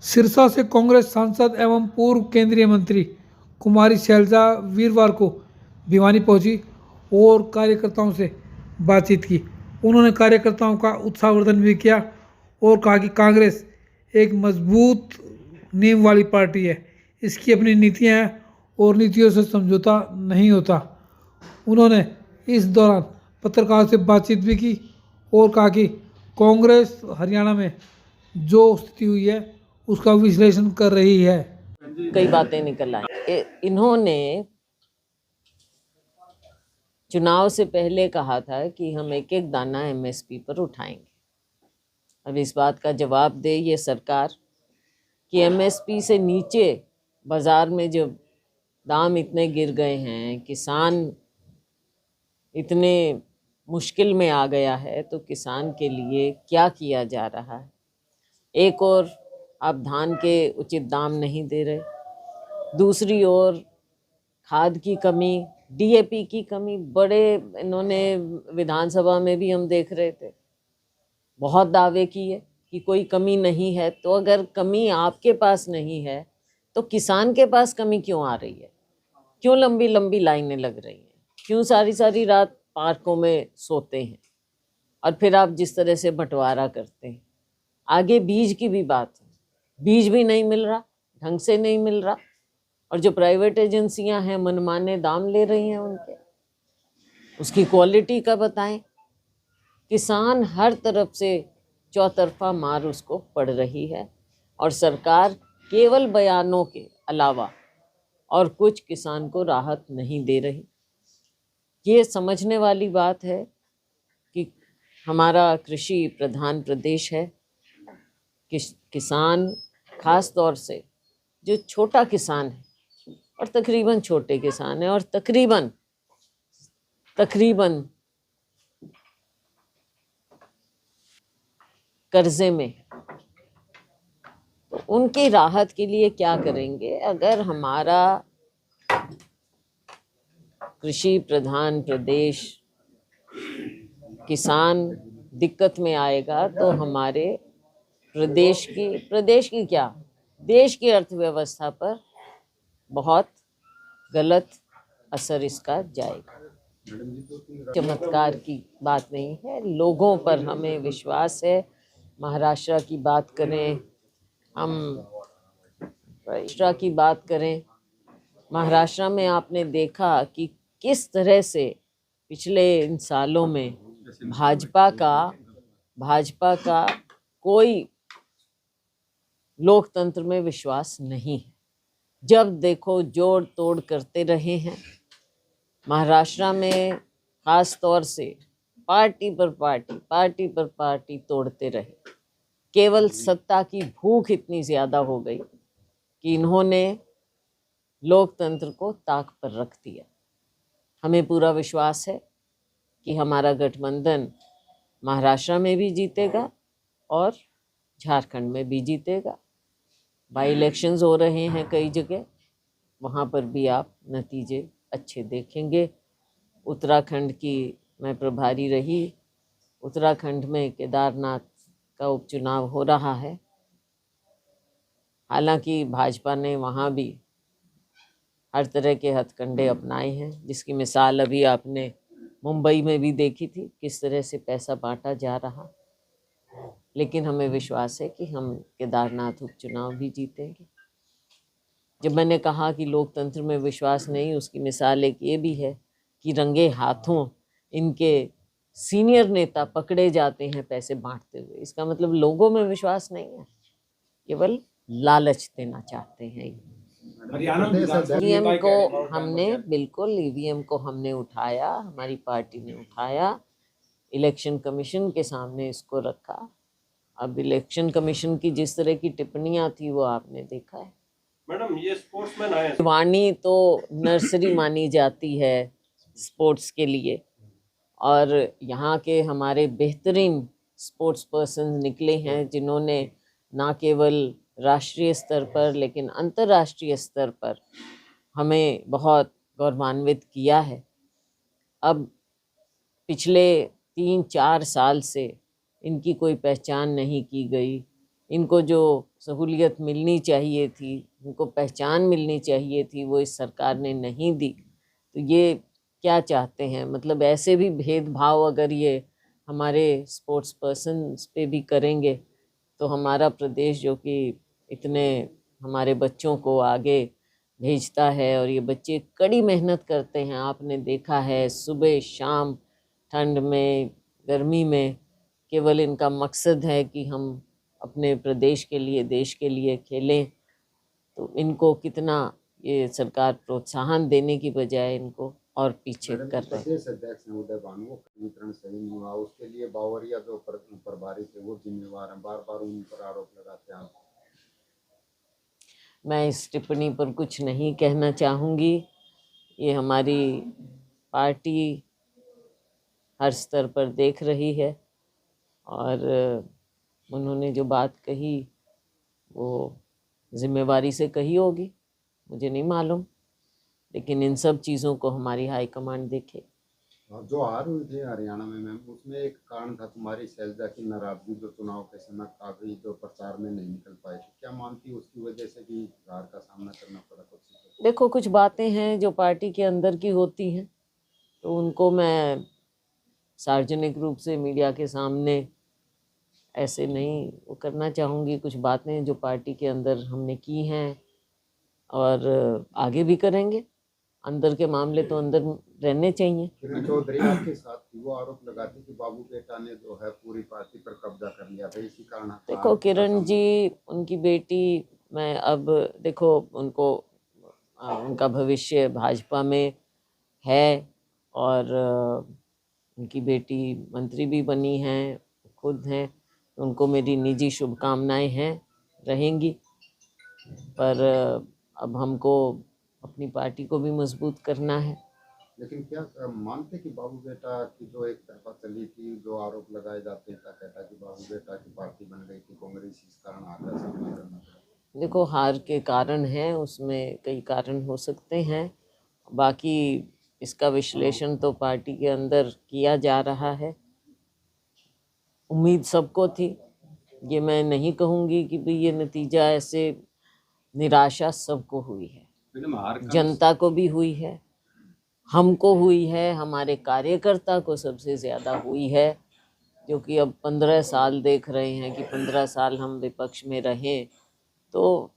सिरसा से कांग्रेस सांसद एवं पूर्व केंद्रीय मंत्री कुमारी शैलजा वीरवार को भिवानी पहुंची और कार्यकर्ताओं से बातचीत की। उन्होंने कार्यकर्ताओं का उत्साहवर्धन भी किया और कहा कि कांग्रेस एक मजबूत नींव वाली पार्टी है, इसकी अपनी नीतियां हैं और नीतियों से समझौता नहीं होता। उन्होंने इस दौरान पत्रकारों से बातचीत भी की और कहा कि कांग्रेस हरियाणा में जो स्थिति हुई है उसका विश्लेषण कर रही है। कई बातें निकल आई। इन्होंने चुनाव से पहले कहा था कि हम एक एक दाना एमएसपी पर उठाएंगे। अब इस बात का जवाब दे ये सरकार कि एमएसपी से नीचे बाजार में जो दाम इतने गिर गए हैं, किसान इतने मुश्किल में आ गया है, तो किसान के लिए क्या किया जा रहा है। एक और आप धान के उचित दाम नहीं दे रहे, दूसरी ओर खाद की कमी, डीएपी की कमी, बड़े इन्होंने विधानसभा में भी हम देख रहे थे, बहुत दावे किए कि कोई कमी नहीं है। तो अगर कमी आपके पास नहीं है तो किसान के पास कमी क्यों आ रही है? क्यों लंबी लंबी लाइनें लग रही हैं? क्यों सारी सारी रात पार्कों में सोते हैं? और फिर आप जिस तरह से बंटवारा करते हैं। आगे बीज की भी बात है, बीज भी नहीं मिल रहा, ढंग से नहीं मिल रहा, और जो प्राइवेट एजेंसियां हैं मनमाने दाम ले रही हैं उनके, उसकी क्वालिटी का बताएं। किसान हर तरफ से चौतरफा मार उसको पड़ रही है और सरकार केवल बयानों के अलावा और कुछ किसान को राहत नहीं दे रही। ये समझने वाली बात है कि हमारा कृषि प्रधान प्रदेश है। किसान खास तौर से जो छोटा किसान है और तकरीबन छोटे किसान है और तकरीबन कर्जे में, तो उनकी राहत के लिए क्या करेंगे? अगर हमारा कृषि प्रधान प्रदेश किसान दिक्कत में आएगा तो हमारे प्रदेश की क्या, देश की अर्थव्यवस्था पर बहुत गलत असर इसका जाएगा। चमत्कार की बात नहीं है, लोगों पर हमें विश्वास है। महाराष्ट्र की बात करें, हम महाराष्ट्र की बात करें, महाराष्ट्र में आपने देखा कि किस तरह से पिछले इन सालों में भाजपा का कोई लोकतंत्र में विश्वास नहीं है। जब देखो जोड़ तोड़ करते रहे हैं। महाराष्ट्र में खास तौर से पार्टी पर पार्टी तोड़ते रहे। केवल सत्ता की भूख इतनी ज्यादा हो गई कि इन्होंने लोकतंत्र को ताक पर रख दिया। हमें पूरा विश्वास है कि हमारा गठबंधन महाराष्ट्र में भी जीतेगा और झारखंड में भी जीतेगा। बाई इलेक्शंस हो रहे हैं कई जगह, वहाँ पर भी आप नतीजे अच्छे देखेंगे। उत्तराखंड की मैं प्रभारी रही, उत्तराखंड में केदारनाथ का उपचुनाव हो रहा है। हालांकि भाजपा ने वहाँ भी हर तरह के हथकंडे अपनाए हैं, जिसकी मिसाल अभी आपने मुंबई में भी देखी थी, किस तरह से पैसा बांटा जा रहा। लेकिन हमें विश्वास है कि हम केदारनाथ उपचुनाव भी जीतेंगे। जब मैंने कहा कि लोकतंत्र में विश्वास नहीं, उसकी मिसाल एक ये भी है कि रंगे हाथों इनके सीनियर नेता पकड़े जाते हैं पैसे बांटते हुए। इसका मतलब लोगों में विश्वास नहीं है, केवल लालच देना चाहते हैं। ईवीएम को हमने बिल्कुल ईवीएम को हमने उठाया, हमारी पार्टी ने उठाया, इलेक्शन कमीशन के सामने इसको रखा। अब इलेक्शन कमीशन की जिस तरह की टिप्पणियां थी वो आपने देखा है। मैडम ये स्पोर्ट्समैन आए, वाणी तो नर्सरी मानी जाती है स्पोर्ट्स के लिए, और यहाँ के हमारे बेहतरीन स्पोर्ट्स पर्सन निकले हैं जिन्होंने ना केवल राष्ट्रीय स्तर पर लेकिन अंतर्राष्ट्रीय स्तर पर हमें बहुत गौरवान्वित किया है। अब पिछले 3-4 साल से इनकी कोई पहचान नहीं की गई, इनको जो सहूलियत मिलनी चाहिए थी, इनको पहचान मिलनी चाहिए थी, वो इस सरकार ने नहीं दी। तो ये क्या चाहते हैं? मतलब ऐसे भी भेदभाव अगर ये हमारे स्पोर्ट्स पर्सन्स पे भी करेंगे तो हमारा प्रदेश जो कि इतने हमारे बच्चों को आगे भेजता है, और ये बच्चे कड़ी मेहनत करते हैं, आपने देखा है सुबह शाम, ठंड में गर्मी में, केवल इनका मकसद है कि हम अपने प्रदेश के लिए, देश के लिए खेलें। तो इनको कितना ये सरकार प्रोत्साहन देने की बजाय इनको और पीछे मैडम कर जी, रहे हैं। प्रदेश अध्यक्ष हैं उदय भानु, वो वितरण सही नहीं हुआ, उसके लिए बावरिया जो प्रभारी थे वो जिम्मेवार हैं, बार बार उन पर आरोप लगाते हैं आप। मैं इस टिप्पणी पर कुछ नहीं कहना चाहूँगी। ये हमारी पार्टी हर स्तर पर देख रही है, और उन्होंने जो बात कही वो जिम्मेवारी से कही होगी, मुझे नहीं मालूम, लेकिन इन सब चीज़ों को हमारी हाईकमांड देखे। और जो हार हुई थी हरियाणा में मैम, उसमें एक कारण था तुम्हारी शैलजा की नाराजगी, जो चुनाव के समय काफी जो प्रचार में नहीं निकल पाई थी। क्या मानती है उसकी वजह से कि हार का सामना करना पड़ा कुछ? देखो, कुछ बातें हैं जो पार्टी के अंदर की होती हैं, तो उनको मैं सार्वजनिक रूप से मीडिया के सामने ऐसे नहीं वो करना चाहूँगी। कुछ बातें जो पार्टी के अंदर हमने की हैं और आगे भी करेंगे, अंदर के मामले तो अंदर रहने चाहिए। किरण चौधरी आपके साथ थी, वो आरोप लगाती कि बाबू बेटा ने जो है पूरी पार्टी पर कब्जा कर लिया था, इसी कारण देखो किरण जी, उनकी बेटी, मैं अब देखो उनको उनका भविष्य भाजपा में है, और उनकी बेटी मंत्री भी बनी हैं, खुद हैं, तो उनको मेरी निजी शुभकामनाएं हैं, रहेंगी। पर अब हमको अपनी पार्टी को भी मजबूत करना है। लेकिन क्या मानते कि बाबू बेटा की जो एक तरफा चली थी, जो आरोप लगाए जाते हैं, कहता कि बाबू बेटा की पार्टी बन गई थी कांग्रेस, इस कारण हार का सामना करना पड़ा? देखो, हार के कारण हैं, उसमें कई कारण हो सकते हैं, बाकी इसका विश्लेषण तो पार्टी के अंदर किया जा रहा है। उम्मीद सबको थी, ये मैं नहीं कहूँगी कि भाई ये नतीजा ऐसे, निराशा सबको हुई है, जनता को भी हुई है, हमको हुई है, हमारे कार्यकर्ता को सबसे ज़्यादा हुई है, जो कि अब 15 साल देख रहे हैं कि 15 साल हम विपक्ष में रहें। तो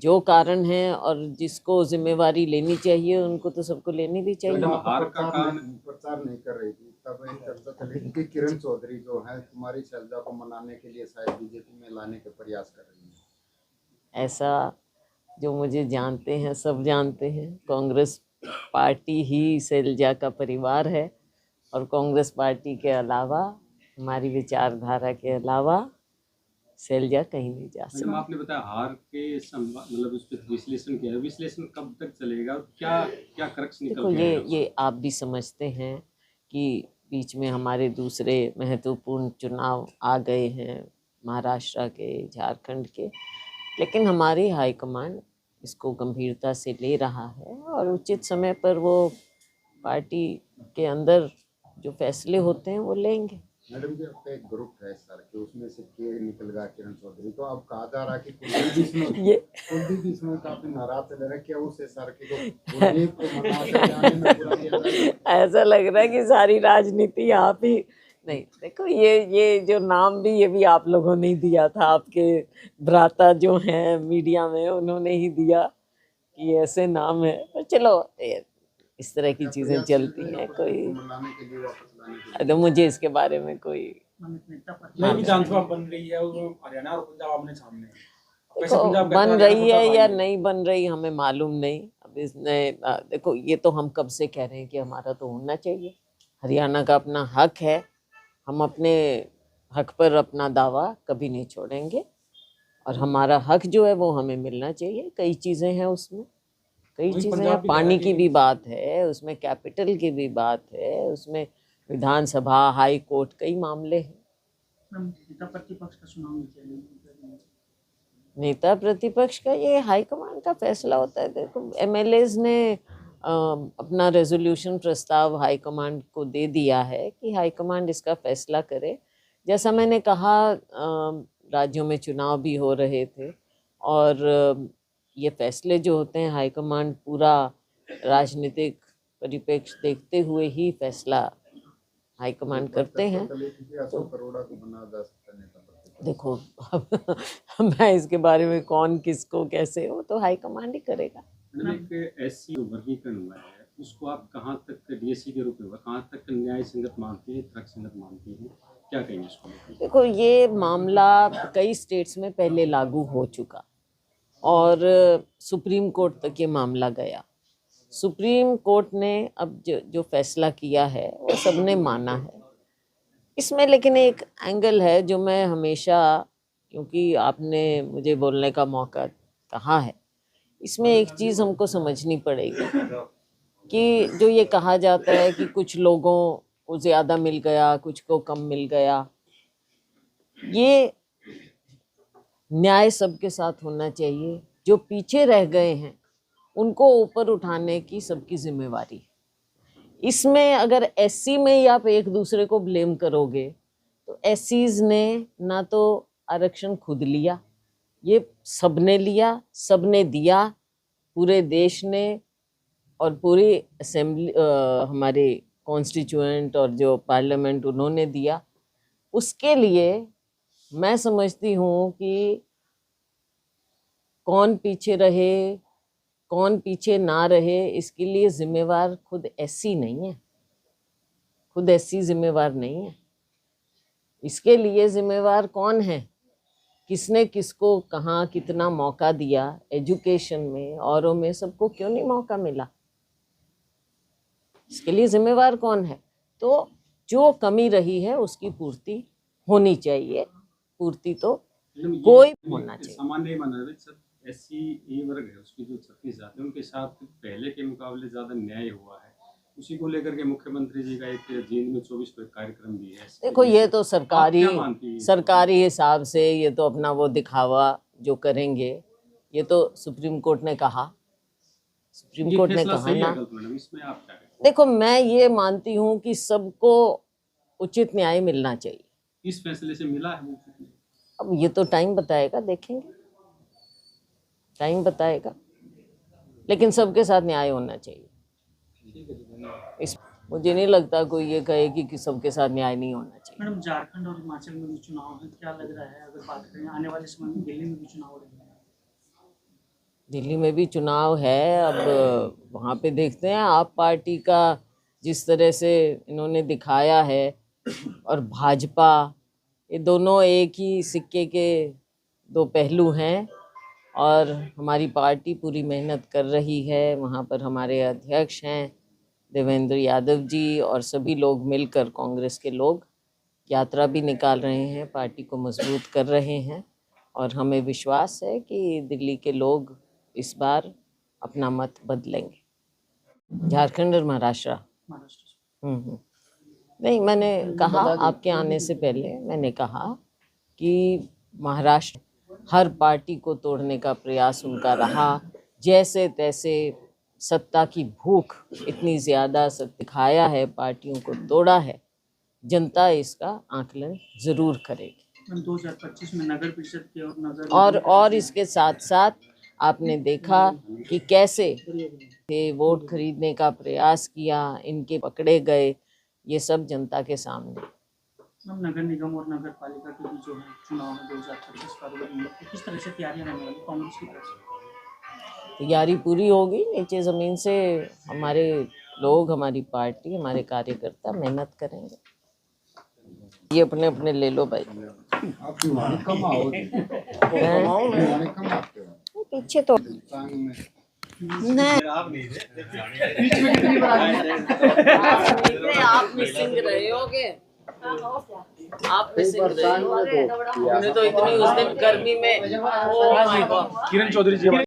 जो कारण है और जिसको जिम्मेवारी लेनी चाहिए उनको तो सबको लेनी भी चाहिए। प्रचार नहीं कर रही थी तब एक चर्चा चली थी कि किरण चौधरी जो है तुम्हारी शैलजा को मनाने के लिए शायद बीजेपी में लाने के प्रयास कर रही है। ऐसा जो मुझे जानते हैं सब जानते हैं, कांग्रेस पार्टी ही शैलजा का परिवार है, और कांग्रेस पार्टी के अलावा, हमारी विचारधारा के अलावा शैलजा कहीं नहीं जा सकती। आपने बताया हार के मतलब उस पर विश्लेषण किया है, विश्लेषण कब तक चलेगा, क्या क्या क्रक्स निकल देखो, के आएगा? ये आप भी समझते हैं कि बीच में हमारे दूसरे महत्वपूर्ण चुनाव आ गए हैं, महाराष्ट्र के, झारखंड के, लेकिन हमारी हाईकमान इसको गंभीरता से ले रहा है, और उचित समय पर वो पार्टी के अंदर जो फैसले होते हैं वो लेंगे। मैडम जी, आपका एक ग्रुप है सर के, उसमें से के निकल गया किरण चौधरी, तो अब कहा जा रहा कि कुलदीप इसमें काफी नाराज चल रहा है, क्या उसे सर के कुलदीप को मना के जाने में पूरा किया जाएगा? ऐसा लग रहा है कि सारी राजनीति आप ही, नहीं, देखो ये जो नाम भी, ये भी आप लोगों ने ही दिया था, आपके भ्राता जो हैं मीडिया में उन्होंने ही दिया कि ऐसे नाम है। पर चलो, इस तरह की चीज़ें चलती हैं, कोई मनाने के लिए, वापस लाने के लिए। तो मुझे इसके बारे में कोई नई विधानसभा बन रही है, वो हरियाणा और पंजाब आमने सामने है। वैसे देखो, पंजाब बन कहता है रही है हरियाणा या पंजाब नहीं बन रही हमें मालूम नहीं। अब इसने देखो, ये तो हम कब से कह रहे हैं कि हमारा तो होना चाहिए, हरियाणा का अपना हक है, हम अपने हक पर अपना दावा कभी नहीं छोड़ेंगे, और हमारा हक जो है वो हमें मिलना चाहिए। कई चीज़ें हैं उसमें, कई वही चीज़ें हैं, पंजाब भी पानी कह की रहा भी बात है उसमें, कैपिटल की भी बात है उसमें, विधानसभा, हाई कोर्ट, कई मामले हैं। नेता प्रतिपक्ष का चुनाव नहीं चाहिए। नेता प्रतिपक्ष का ये हाईकमान का फैसला होता है। देखो, एमएलएज ने अपना रेजोल्यूशन प्रस्ताव हाईकमांड को दे दिया है कि हाईकमांड इसका फैसला करे। जैसा मैंने कहा, राज्यों में चुनाव भी हो रहे थे और ये फैसले जो होते हैं हाईकमांड पूरा राजनीतिक परिप्रेक्ष्य देखते हुए ही फैसला हाईकमांड करते हैं। अशोक अरोड़ा को बना जा सकता है नेता प्रतिपक्ष। देखो मैं इसके बारे में कौन किसको कैसे हो तो हाईकमांड ही करेगा। मैडम, एक एससी वर्गीकरण हुआ है, उसको आप कहाँ तक डीएससी के रूप में कहाँ तक न्याय संगत मानती है, तर्कसंगत मानती है, क्या कहेंगे इसको लेकर? देखो ये मामला कई स्टेट्स में पहले लागू हो चुका और सुप्रीम कोर्ट तक ये मामला गया। सुप्रीम कोर्ट ने अब जो फैसला किया है वो सबने माना है इसमें। लेकिन एक एंगल है जो मैं हमेशा, क्योंकि आपने मुझे बोलने का मौका कहा है, इसमें एक चीज़ हमको समझनी पड़ेगी कि जो ये कहा जाता है कि कुछ लोगों को ज़्यादा मिल गया, कुछ को कम मिल गया, ये न्याय सबके साथ होना चाहिए। जो पीछे रह गए हैं उनको ऊपर उठाने की सबकी जिम्मेवारी है। इसमें अगर एससी में ही आप एक दूसरे को ब्लेम करोगे तो एससीज ने ना तो आरक्षण खुद लिया, ये सबने लिया, सबने दिया, पूरे देश ने और पूरी असेंबली हमारे कॉन्स्टिट्यूएंट और जो पार्लियामेंट उन्होंने दिया। उसके लिए मैं समझती हूँ कि कौन पीछे रहे कौन पीछे ना रहे इसके लिए जिम्मेवार खुद एससी नहीं है, खुद एससी जिम्मेवार नहीं है। इसके लिए जिम्मेवार कौन है, किसने किसको कहाँ कितना मौका दिया, एजुकेशन में औरों में सबको क्यों नहीं मौका मिला, इसके लिए जिम्मेवार कौन है। तो जो कमी रही है उसकी पूर्ति होनी चाहिए, पूर्ति तो कोई होना चाहिए। सामान्य ही माना सर, एससी ए वर्ग है उसकी जो 36 जाति है उनके साथ पहले के मुकाबले ज्यादा न्याय हुआ है, उसी को लेकर के मुख्यमंत्री जी का एक जींद में 24 को एक कार्यक्रम भी है। देखो ये तो सरकारी हिसाब से ये तो अपना वो दिखावा जो करेंगे, ये तो सुप्रीम कोर्ट ने कहा, सुप्रीम कोर्ट ने कहा ना। इसमें आप क्या कहें? देखो मैं ये मानती हूँ कि सबको उचित न्याय मिलना चाहिए। इस फैसले से मिला है वो? अब ये तो टाइम बताएगा, देखेंगे, टाइम बताएगा, लेकिन सबके साथ न्याय होना चाहिए। इस मुझे नहीं लगता कोई ये कहे कि सबके साथ न्याय नहीं होना चाहिए। मैडम, झारखंड और हिमाचल में भी चुनाव है, क्या लग रहा है अगर बात करें आने वाले समय में दिल्ली में भी चुनाव हो रहे हैं? दिल्ली में भी चुनाव है, अब वहाँ पे देखते हैं। आप पार्टी का जिस तरह से इन्होंने दिखाया है और भाजपा, ये दोनों एक ही सिक्के के दो पहलू हैं और हमारी पार्टी पूरी मेहनत कर रही है। वहाँ पर हमारे अध्यक्ष हैं देवेंद्र यादव जी और सभी लोग मिलकर, कांग्रेस के लोग यात्रा भी निकाल रहे हैं, पार्टी को मजबूत कर रहे हैं और हमें विश्वास है कि दिल्ली के लोग इस बार अपना मत बदलेंगे। झारखंड और महाराष्ट्र नहीं, मैंने कहा आपके आने से पहले मैंने कहा कि महाराष्ट्र हर पार्टी को तोड़ने का प्रयास उनका रहा, जैसे तैसे सत्ता की भूख इतनी ज़्यादा दिखाया है, पार्टियों को तोड़ा है। जनता इसका आकलन ज़रूर करेगी। 2025 में नगर परिषद के और इसके साथ साथ आपने देखा कि कैसे वोट खरीदने का प्रयास किया, इनके पकड़े गए, ये सब जनता के सामने। नगर निगम और नगर पालिका के बीच जो है चुनाव में 2025 का किस तरह से तैयारियां रहने वाली कांग्रेस की तरफ से? तैयारी पूरी होगी, नीचे ज़मीन से हमारे लोग, हमारी पार्टी, हमारे कार्यकर्ता मेहनत करेंगे। ये अपने अपने ले लो भाई। आप दिवाली कम आओगे? दिवाली कम आते हो? पीछे तो टांग में नहीं, आप मिसिंग रहे होगे, आप मिसिंग रहे हो। हमने तो इतनी उस दिन गर्मी में, oh my God, Kiran Chaudhary ji